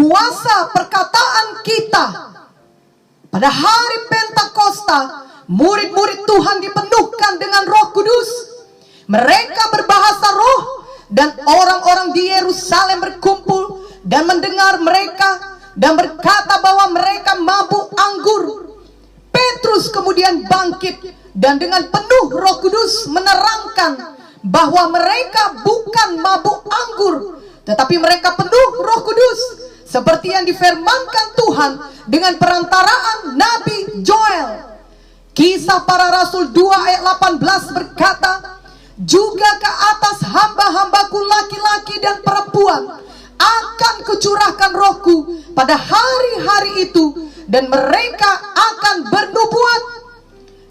kuasa perkataan kita. Pada hari Pentakosta, murid-murid Tuhan dipenuhkan dengan Roh Kudus. Mereka berbahasa roh, dan orang-orang di Yerusalem berkumpul dan mendengar mereka dan berkata bahwa mereka mabuk anggur. Petrus kemudian bangkit dan dengan penuh Roh Kudus menerangkan bahwa mereka bukan mabuk anggur, tetapi mereka penuh Roh Kudus, seperti yang difirmankan Tuhan dengan perantaraan Nabi Joel. Kisah Para Rasul 2 ayat 18 berkata, juga ke atas hamba-hambaku laki-laki dan perempuan akan kucurahkan rohku pada hari-hari itu, dan mereka akan bernubuat.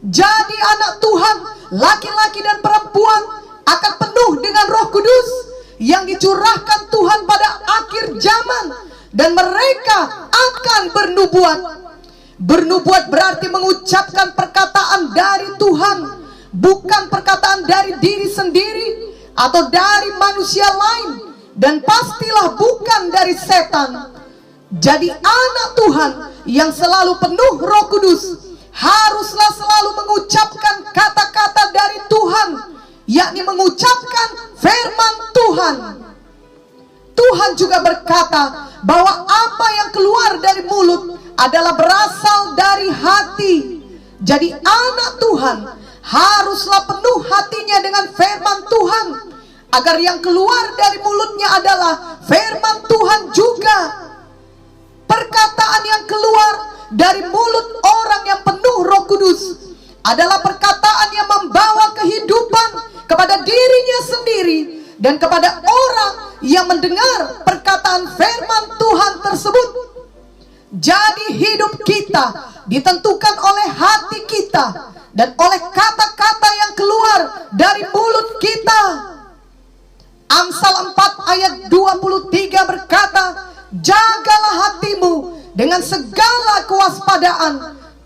Jadi anak Tuhan, laki-laki dan perempuan akan penuh dengan Roh Kudus yang dicurahkan Tuhan pada akhir zaman, dan mereka akan bernubuat. Bernubuat berarti mengucapkan perkataan dari Tuhan, bukan perkataan dari diri sendiri atau dari manusia lain, dan pastilah bukan dari setan. Jadi anak Tuhan yang selalu penuh Roh Kudus haruslah selalu mengucapkan kata-kata dari Tuhan, yakni mengucapkan firman Tuhan. Tuhan juga berkata bahwa apa yang keluar dari mulut adalah berasal dari hati. Jadi anak Tuhan haruslah penuh hatinya dengan firman Tuhan, agar yang keluar dari mulutnya adalah firman Tuhan juga. Perkataan yang keluar dari mulut orang yang penuh Roh Kudus adalah perkataan yang membawa kehidupan kepada dirinya sendiri dan kepada orang yang mendengar perkataan firman Tuhan tersebut. Jadi hidup kita ditentukan oleh hati kita dan oleh kata-kata yang keluar dari mulut kita. Amsal 4 ayat 23 berkata, jagalah hatimu dengan segala kewaspadaan,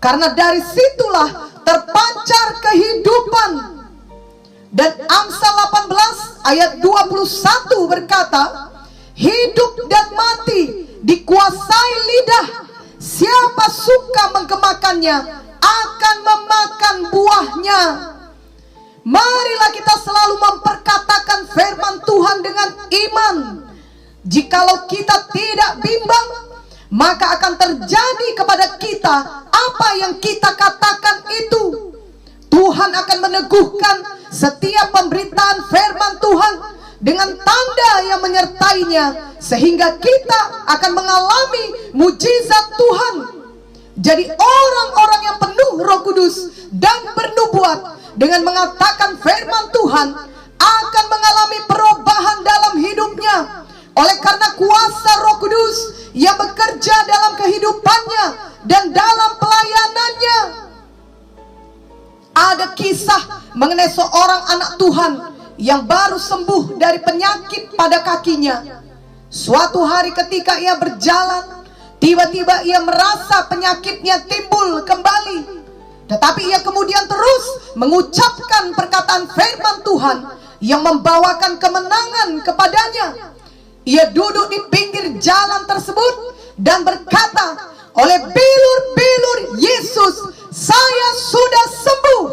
karena dari situlah terpancar kehidupan. Dan Amsal 18 ayat 21 berkata, hidup dan mati dikuasai lidah. Siapa suka menggemakannya akan memakan buahnya. Marilah kita selalu memperkatakan firman Tuhan dengan iman. Jikalau kita tidak bimbang, maka akan terjadi kepada kita apa yang kita katakan itu. Tuhan akan meneguhkan setiap pemberitaan firman Tuhan dengan tanda yang menyertainya, sehingga kita akan mengalami mujizat Tuhan. Jadi orang-orang yang penuh Roh Kudus dan bernubuat dengan mengatakan firman Tuhan akan mengalami perubahan dalam hidupnya, oleh karena kuasa Roh Kudus yang bekerja dalam kehidupannya dan dalam pelayanannya. Ada kisah mengenai seorang anak Tuhan yang baru sembuh dari penyakit pada kakinya. Suatu hari ketika ia berjalan, tiba-tiba ia merasa penyakitnya timbul kembali. Tetapi ia kemudian terus mengucapkan perkataan firman Tuhan yang membawakan kemenangan kepadanya. Ia duduk di pinggir jalan tersebut dan berkata, oleh bilur-bilur Yesus, saya sudah sembuh.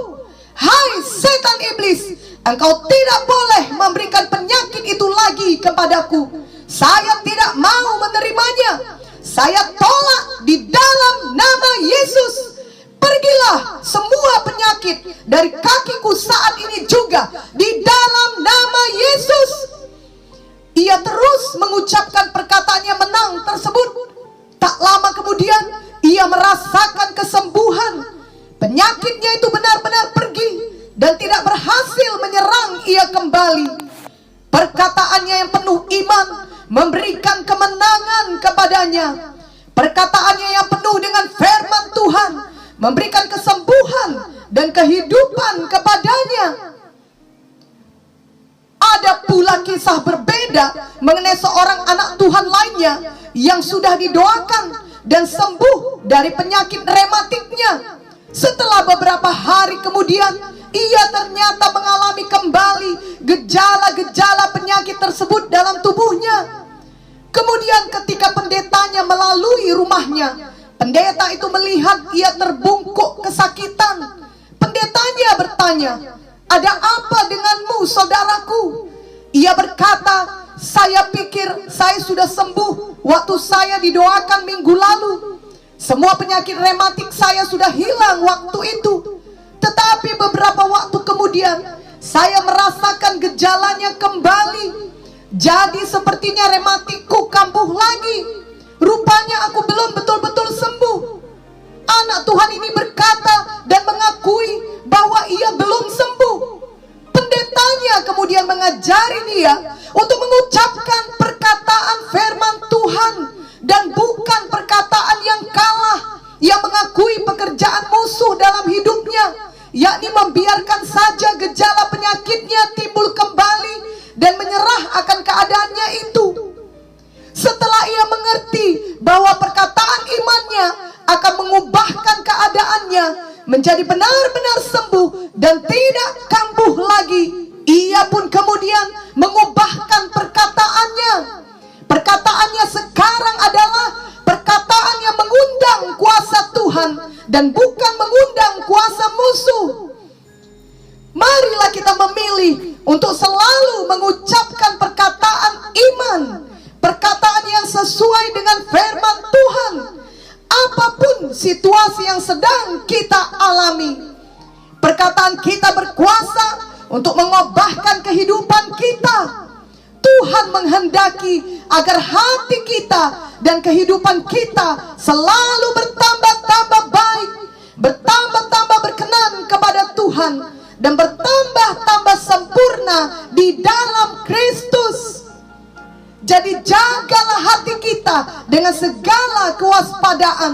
Hai setan iblis, engkau tidak boleh memberikan penyakit itu lagi kepadaku. Saya tidak mau menerimanya. Saya tolak di dalam nama Yesus. Pergilah semua penyakit dari kakiku saat ini juga di dalam nama Yesus. Ia terus mengucapkan perkataan yang menang tersebut. Tak lama kemudian ia merasakan kesembuhan. Penyakitnya itu benar-benar pergi dan tidak berhasil menyerang ia kembali. Perkataannya yang penuh iman memberikan kemenangan kepadanya. Perkataannya yang penuh dengan firman Tuhan memberikan kesembuhan dan kehidupan kepadanya. Ada pula kisah berbeda mengenai seorang anak Tuhan lainnya yang sudah didoakan dan sembuh dari penyakit rematiknya. Setelah beberapa hari kemudian, ia ternyata mengalami kembali gejala-gejala penyakit tersebut dalam tubuhnya. Kemudian ketika pendetanya melalui rumahnya, pendeta itu melihat ia terbungkuk kesakitan. Pendetanya bertanya, "Ada apa denganmu, saudaraku?" Ia berkata, "Saya pikir saya sudah sembuh waktu saya didoakan minggu lalu. Semua penyakit rematik saya sudah hilang waktu itu. Tetapi beberapa waktu kemudian saya merasakan gejalanya kembali. Jadi sepertinya rematikku kambuh lagi. Rupanya aku belum betul-betul sembuh." Anak Tuhan ini berkata dan mengakui bahwa ia belum sembuh. Pendetanya kemudian mengajari dia untuk mengucapkan perkataan firman Tuhan dan bukan perkataan yang kalah, yang mengakui pekerjaan musuh dalam hidupnya, yakni membiarkan saja gejala penyakitnya timbul kembali dan menyerah akan keadaannya itu. Setelah ia mengerti bahwa perkataan imannya akan mengubahkan keadaannya menjadi benar-benar sembuh dan tidak kambuh lagi, ia pun kemudian mengubahkan perkataannya. Perkataannya sekarang adalah perkataan yang mengundang kuasa Tuhan dan bukan mengundang kuasa musuh. Marilah kita memilih untuk selalu mengucapkan perkataan iman, perkataan yang sesuai dengan firman Tuhan. Apapun situasi yang sedang kita alami, perkataan kita berkuasa untuk mengubahkan kehidupan kita. Tuhan menghendaki agar hati kita dan kehidupan kita selalu bertambah-tambah baik, bertambah-tambah berkenan kepada Tuhan, dan bertambah-tambah sempurna di dalam Kristus. Jadi jagalah hati kita dengan segala kewaspadaan.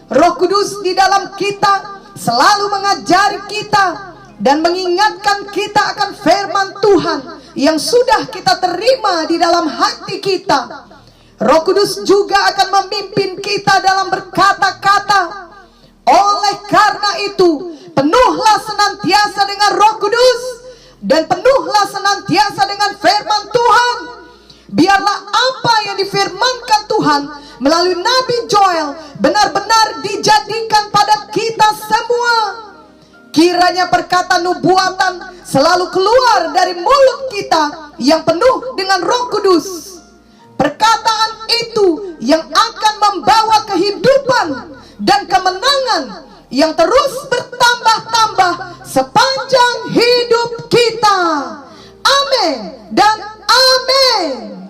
Roh Kudus di dalam kita selalu mengajari kita dan mengingatkan kita akan firman Tuhan yang sudah kita terima di dalam hati kita. Roh Kudus juga akan memimpin kita dalam berkata-kata. Oleh karena itu, penuhlah senantiasa dengan Roh Kudus dan penuhlah senantiasa dengan firman Tuhan. Biarlah apa yang difirmankan Tuhan melalui Nabi Joel benar-benar dijadikan pada kita semua. Kiranya perkataan nubuatan selalu keluar dari mulut kita yang penuh dengan Roh Kudus. Perkataan itu yang akan membawa kehidupan dan kemenangan yang terus bertambah-tambah sepanjang hidup kita. Amin dan amin.